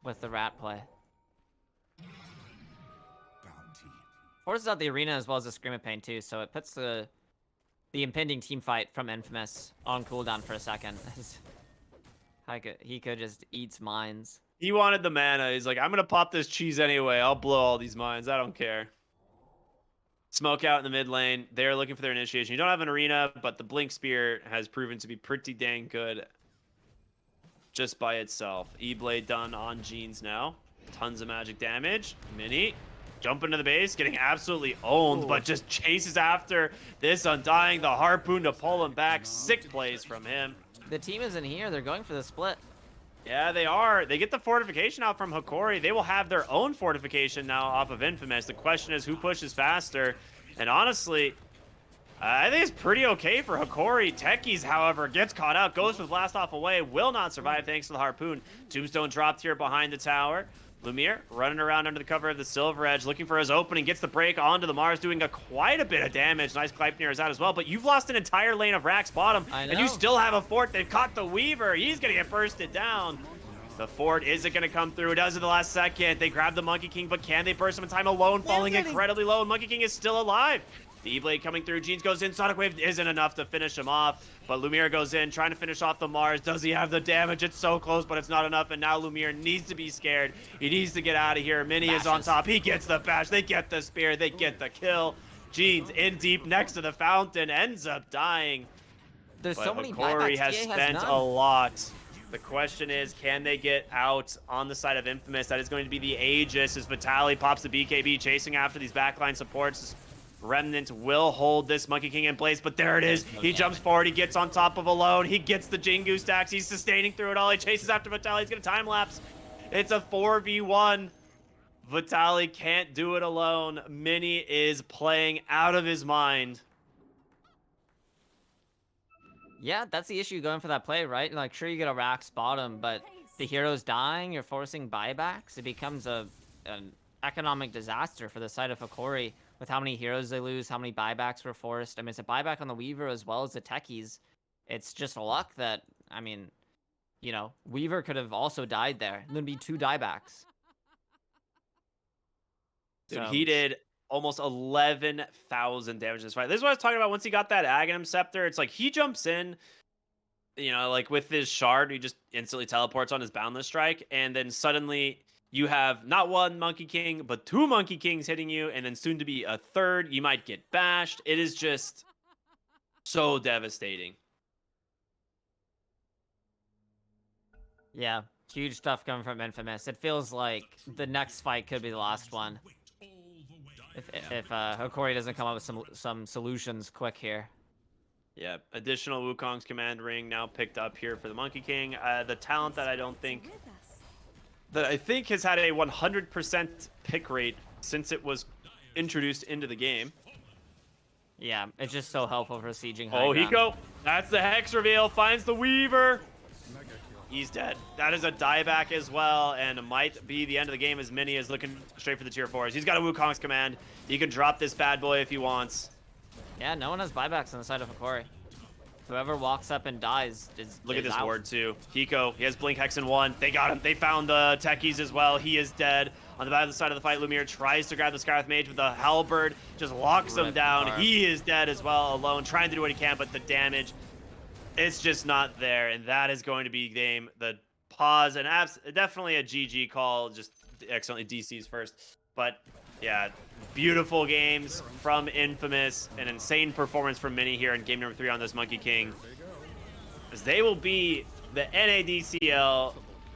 with the rat play. Bounty. Forces out the arena as well as the Scream of Pain too, so it puts the impending team fight from Infamous on cooldown for a second. He could just eat mines. He wanted the mana. He's like, I'm gonna pop this cheese anyway. I'll blow all these mines. I don't care. Smoke out in the mid lane. They're looking for their initiation. You don't have an arena, but the Blink Spear has proven to be pretty dang good just by itself. E-Blade done on Jeans now. Tons of magic damage. Mini jump into the base, getting absolutely owned, but just chases after this Undying. The Harpoon to pull him back. Sick plays from him. The team isn't here. They're going for the split. Yeah, they are. They get the fortification out from Hokori. They will have their own fortification now off of Infamous. The question is who pushes faster. And honestly, I think it's pretty okay for Hokori. Techies, however, gets caught out, goes with Blast Off away, will not survive thanks to the Harpoon. Tombstone dropped here behind the tower. Lumiere running around under the cover of the Silver Edge, looking for his opening, gets the break onto the Mars, doing quite a bit of damage. Nice Gleipnir is out as well, but you've lost an entire lane of Rax bottom, and you still have a fort. They've caught the Weaver. He's going to get bursted down. The fort isn't going to come through. It does at the last second. They grab the Monkey King, but can they burst him in time? Alone, falling incredibly low, and Monkey King is still alive. The E-Blade coming through. Jeans goes in. Sonic Wave isn't enough to finish him off. But Lumiere goes in, trying to finish off the Mars. Does he have the damage? It's so close, but it's not enough. And now Lumiere needs to be scared. He needs to get out of here. Mini is on top. He gets the bash. They get the spear. They get the kill. Jeans in deep next to the fountain. Ends up dying. There's so many Hokori buybacks. has TA spent none. a lot. The question is, can they get out on the side of Infamous? That is going to be the Aegis as Vitaly pops the BKB, chasing after these backline supports. Remnant will hold this Monkey King in place, but there it is. He jumps forward. He gets on top of Alone. He gets the Jingu stacks. He's sustaining through it all. He chases after Vitaly. He's going to time lapse. It's a 4v1. Vitaly can't do it alone. Mini is playing out of his mind. Yeah, that's the issue going for that play, right? Like, sure, you get a Rax bottom, but the hero's dying, you're forcing buybacks. It becomes an economic disaster for the side of Hokori with how many heroes they lose, how many buybacks were forced. I mean, it's a buyback on the Weaver as well as the Techies. It's just luck that, I mean, you know, Weaver could have also died there. There'd be 2 diebacks. Dude, he did almost 11,000 damage in this fight. This is what I was talking about once he got that Aghanim Scepter. It's like he jumps in, you know, like with his shard, he just instantly teleports on his Boundless Strike, and then suddenly you have not one Monkey King, but 2 Monkey Kings hitting you, and then soon to be a third. You might get bashed. It is just so devastating. Yeah, huge stuff coming from Infamous. It feels like the next fight could be the last one. If Hokori doesn't come up with some solutions quick here. Yeah, additional Wukong's command ring now picked up here for the Monkey King. The talent that I think has had a 100% pick rate since it was introduced into the game. Yeah, it's just so helpful for sieging high Oh, ground. Hiko, that's the Hex reveal, finds the Weaver. He's dead. That is a dieback as well, and it might be the end of the game as Mini is looking straight for the tier 4s. He's got a Wukong's command. He can drop this bad boy if he wants. Yeah, no one has buybacks on the side of Hokori. Whoever walks up and dies is Look at this out. ward too. Hiko, he has Blink Hex in 1. They got him. They found the Techies as well. He is dead. On the back of the side of the fight, Lumiere tries to grab the Scarlet Mage with the Halberd, just locks him down. He is dead as well, alone, trying to do what he can, but the damage, it's just not there, and that is going to be game. The pause, and definitely a GG call, just accidentally DC's first. But yeah, beautiful games from Infamous, an insane performance from Mini here in game number 3 on this Monkey King. As they will be the NADCL